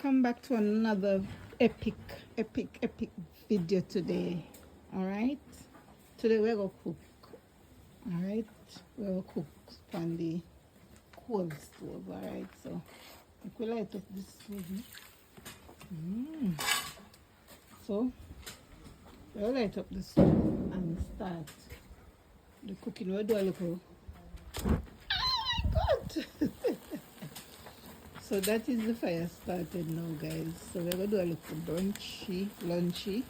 welcome back to another epic video today. Alright? Today we're gonna cook. Alright? We're gonna cook on the coal stove, alright? So if we light up this stove. So we'll light up the stove and start the cooking. We'll do a little. Oh my god! So that is the fire started now, guys. So we're gonna do a little brunchy, lunchy,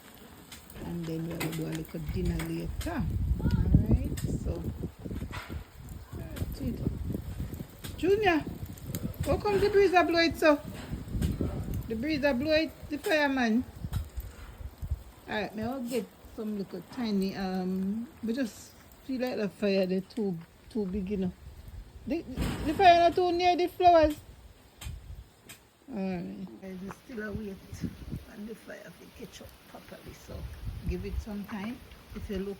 and then we're gonna do a little dinner later. Alright, so that's it. Junior, how come the breeze a blow it so? The breeze a blow it, the fireman. Alright, now I'll get some little tiny we just feel like the fire they're too big, you know. The fire not too near the flowers. Alright, guys, it's still a wait and the fire to catch up properly, so give it some time. If you look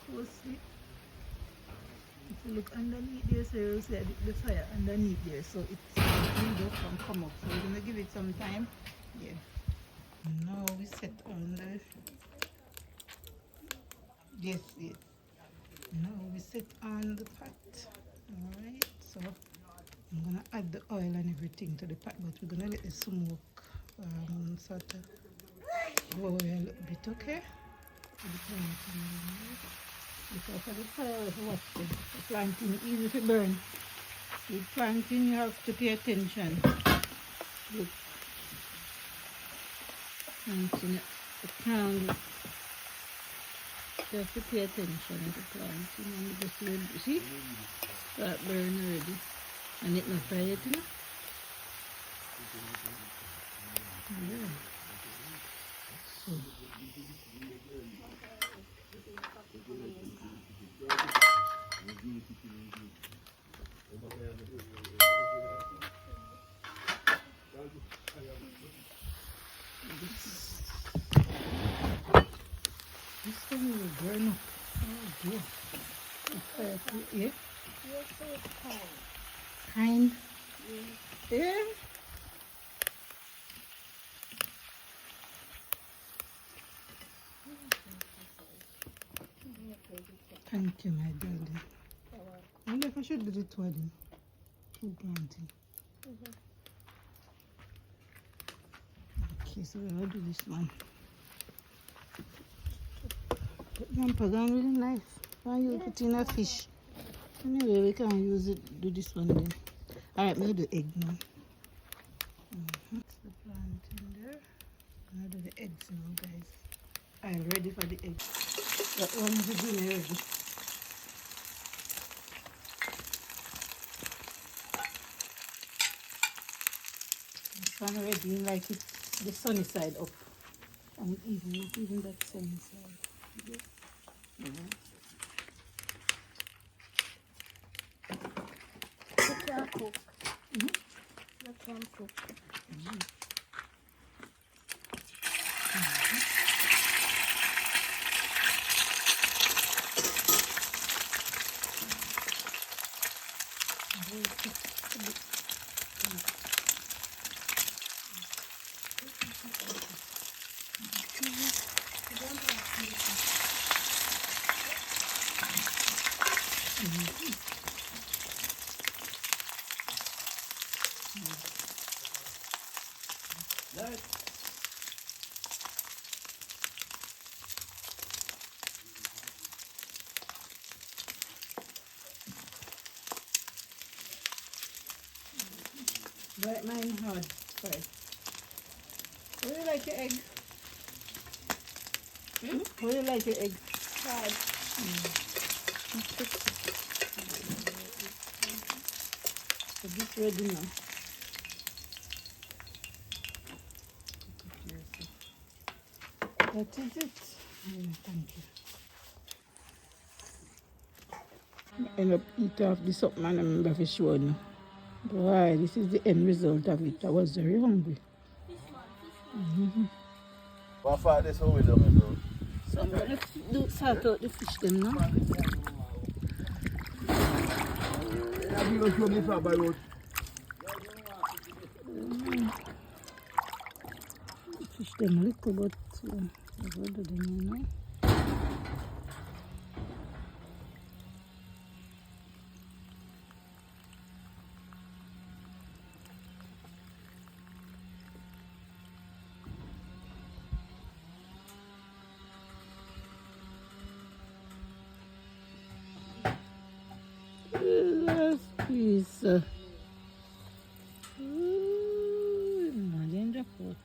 closely, if you look underneath there, so you'll see the fire underneath there, so it's really can come up. So we're gonna give it some time. Yeah. Now we set on the yes. Now we set on the pot. Alright, so I'm gonna add the oil and everything to the pot, but we're gonna let the smoke sort of go away a little bit, okay? Because of the fire is watching. The planting easy to burn. With planting you have to pay attention. With planting the candle, you have to pay attention to planting and you just let it, see? Start burn already. And it not fry yet, you know? Yeah. So. This thing will burn up. Oh dear. The fire too, yeah? You're so kind. Kind? Yeah. Thank you, my darling. I wonder if I should do it wedding. Two planting. Okay, so we'll do this one. But Grandpa, that's really nice. Why you put in a fish? Anyway, we can use it, do this one then. Alright, we'll do egg now. The plant in there. I'll do the eggs now, guys. I'm ready for the eggs. That one is the dinner ready. This one ready, like it's the sunny side up. And even not even that sunny side. Yeah. You can cook. You can cook. Write mine hard first. How do you like your egg? How do you like your egg? Hard. So this ready now. That is it. Thank you. End up eating off this up, man. I remember for sure now. Boy, this is the end result of it. I was very hungry. What far this home is on, bro? So I'm going to salt out the fish them now. Have you not shown me far by road? them a little, but I'll do them now. Last piece. No, danger pot.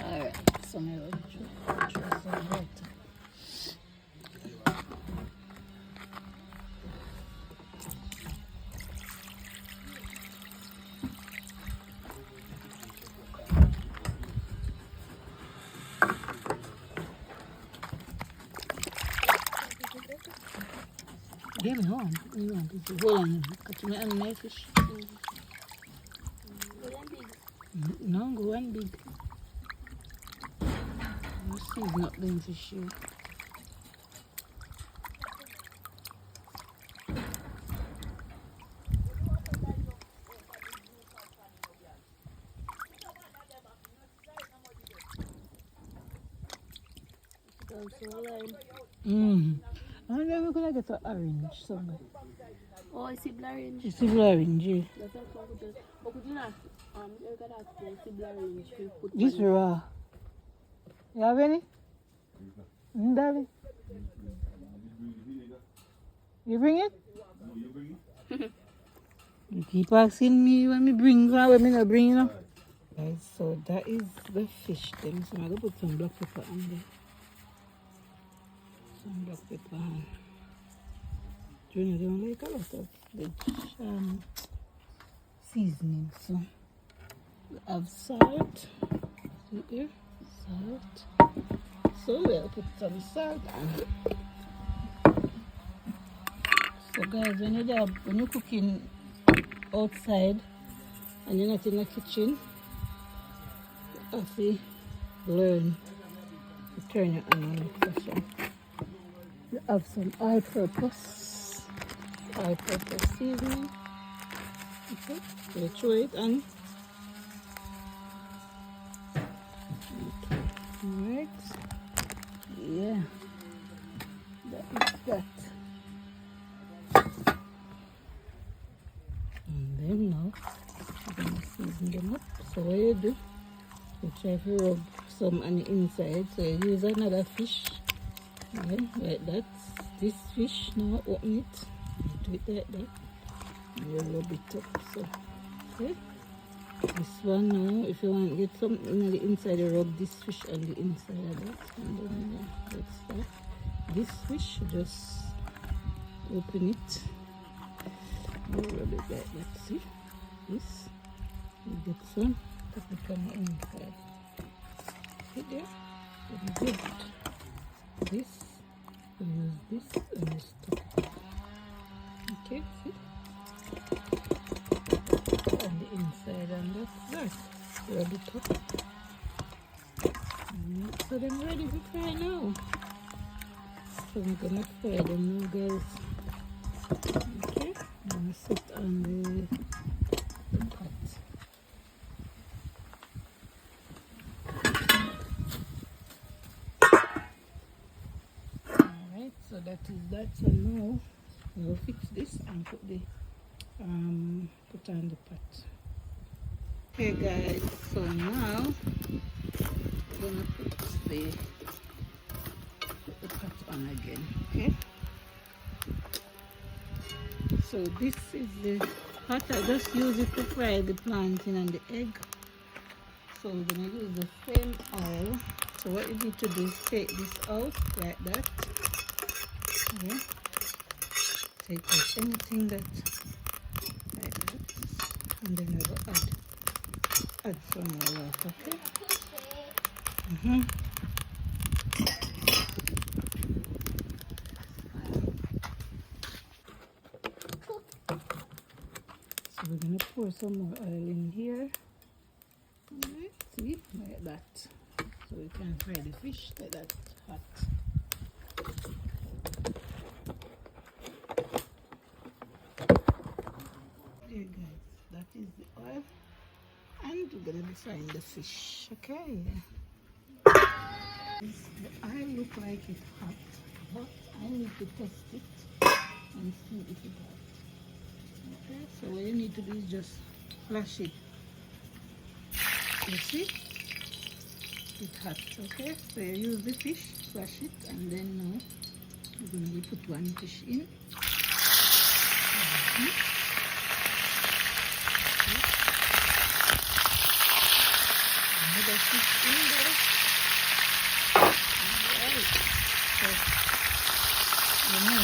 Alright, so I will try some water. Give me one. You want to hold on. Catch me on my fish. No, go one big. You see, it's not going to show. I wonder if we're going to get an orange somewhere. Oh, I see orange. You see orange, yeah. That's what we do. But could you not, you got to see orange to put This on it. raw. You have any? Daddy? You bring it? You keep asking me when me bring one, when me not bring, you know. Guys, so that is the fish thing. So I'm going to put some black pepper on there. Some black pepper on. Junior don't like a lot of the seasoning. So we have salt. See here? Salt. So we'll put some salt on. So guys, when you're cooking outside and you're not in the kitchen, you have to learn to turn it on and pressure. You have some all-purpose seasoning. Okay, so you throw it on. Alright, yeah, that is that. And then now, you're going to season them up. So what you do, you try to rub some on the inside. So you use another fish, yeah, like that. This fish, now open it, you do it like that, and you rub it up. So, okay. This one now, if you want to get something on the inside, you rub this fish on the inside of that. And then that's that. This fish, just open it. You rub it like that. See? This. You get some. Put it on the inside. See there? Very good. This. You use this and this top. Okay, see? On the inside, and that's that. Rub it up. So them ready to fry now. So I'm gonna fry them now, guys. Okay, I'm gonna sit on the pot. Alright, so that is that. So now we'll fix this and put on the pot. Okay guys, so now I'm gonna put the pot on again. Okay, so this is the pot. I just use it to fry the plantain and the egg. So we're gonna use the same oil. So what you need to do is take this out like that. Okay, take out anything that like that, and then I will add some more water. Okay. So we're gonna pour some more oil in here. Alright, see, like that. So we can fry the fish like that hot. There guys, that is the oil. And we're gonna be frying the fish. Okay. The oil look like it's hot, but I need to test it and see if it's hot. Okay, so what you need to do is just flash it. You see? It's hot, okay? So you use the fish, flash it, and then now you're going to put one fish in. Another fish in there. Alright. So, you know.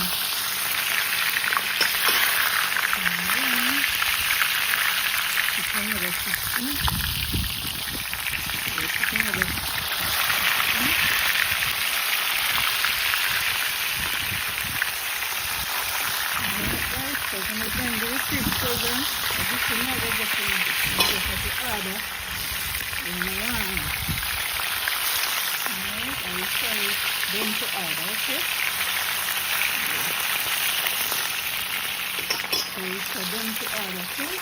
Another fish in. Another fish in. So when I send the receipt program, I just know that just to order in the one. Alright, I will tell them to order, okay? So we tell them to order, okay?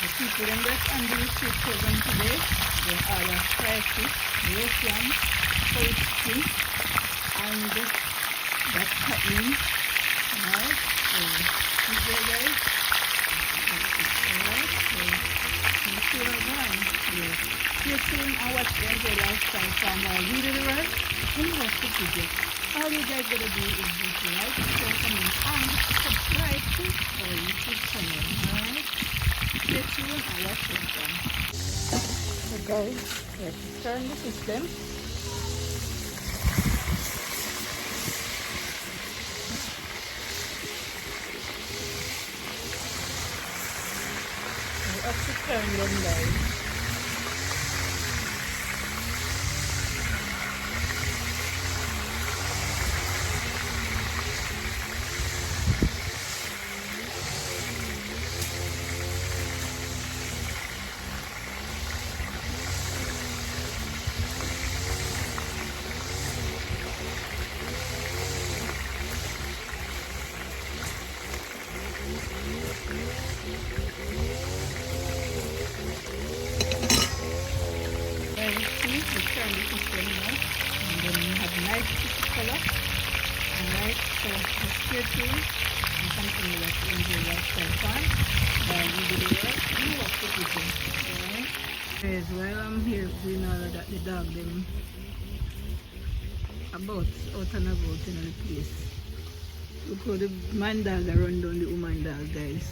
The people that on the receipt program today, they order fried fish, roast lamb, cold skin, and that's happening. Alright, so you go guys. Alright, so you see what I'm going. Yeah. Stay tuned and watch the Enjoy Lifestyle from our video the rest. And watch the video. All you guys gotta do is just like, share, comment, and subscribe to our YouTube channel. Alright? Stay tuned and watch the video. So guys, let's turn the system. Up to turn them guys. Alright, so stay tuned and continue to enjoy lifestyle fun. We do the work and watch the video. Alright? Guys, while I'm here doing all of that, the dog them about out and about in the place. Look how the man dog run down the woman dog, guys.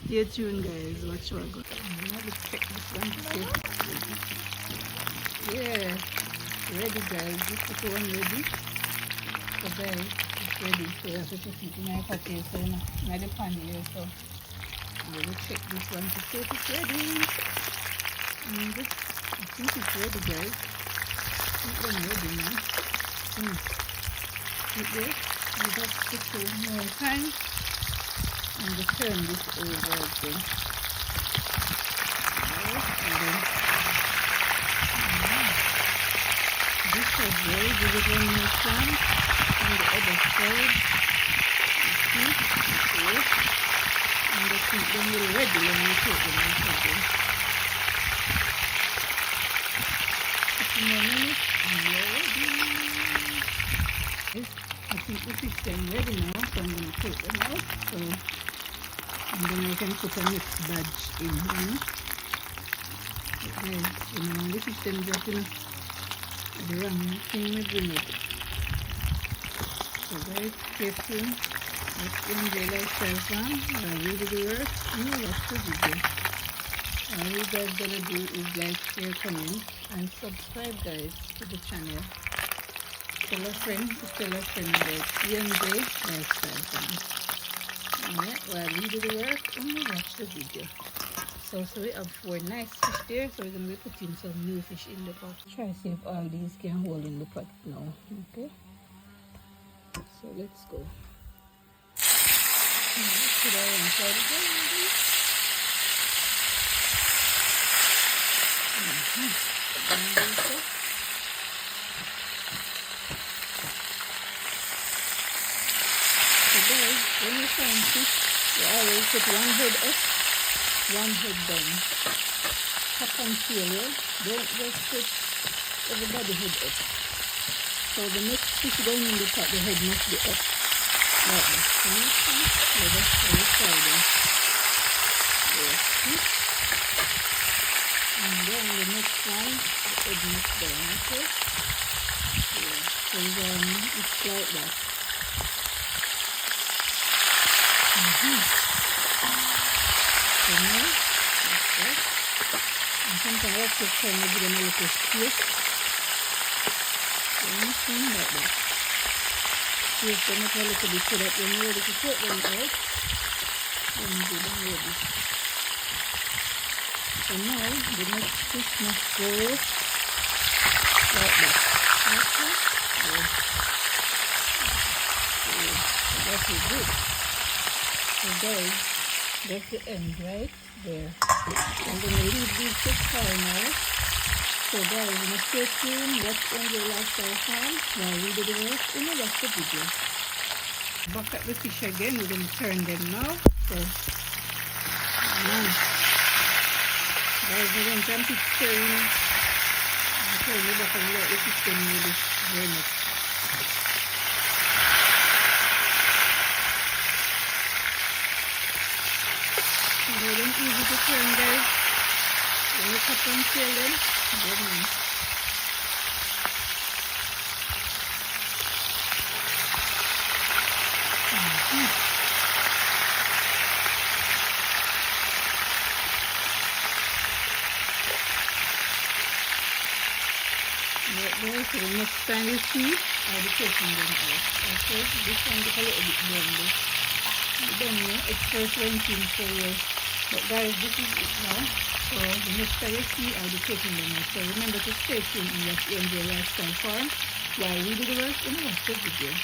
Stay tuned guys, watch what goes. I'm gonna check this one to see. Yeah. Ready guys, this is one ready. So guys, it's ready. So you have to put it in my potato, so in the pan here. So I'm going to check this one to see if it's ready. And I think it's ready guys. It's ready now. Right there. We have to put more time. And just turn this over again. Alright, this side there, give it one more time on the other side. You see? Okay. And I think then you're ready when you take them out again. 2 more minutes and you're ready. Yes, I think the fish is ready now, so I'm going to take them out. So, and then I can put a mix badge in. Okay, the fish is just the wrong thing we bring it. So guys, stay tuned. Let's enjoy lifestyle fun. I really do work. You watch the video. All you guys gotta do is like, share, comment, and subscribe guys to the channel. Tell a friend about enjoy lifestyle fun. Alright, while we do the work and we watch the video. So we have 4 nice fish there, so we're going to be putting some new fish in the pot. Try to see if all these can hold in the pot now, okay? So let's go. Put our inside again, So guys, when you find fish, you always put one head up, one head down. top and tail, yeah? Don't just put everybody head up. So the next fish going in the pot, the head must be up. Like that. So that's how you fry them. Yes. And then the next one, the head must down, okay? Yeah. So then it's like that. So now, that's that. And sometimes I just try to give them a little space. Anything like that. Space them up a little bit so that when you're ready to take them out, then you do them ready. So now, the next fish must go like that. Okay? Good. Good. So that is good. So guys, that's the end right there. I'm going to leave these to fry now. So guys, I'm going to stay tuned, watch Angel Lifestyle Farm while we do the rest in the rest of the video. Back at the fish again, we're going to turn them now. So, guys, we're going to keep stirring. I'm turning it back and let the fish them really very much. They're then easy to turn, guys. When you cut and tail them, good man. Right there, so the next time you see, I'll be taking them out. Okay, this one gets a little bit done there. Done now, it's first renting, so yeah. But guys, this is it now. So the next time you see, I'll be taking them out. So remember to stay tuned and watch Angel Lifestyle Farm while we do the rest in the rest of the video.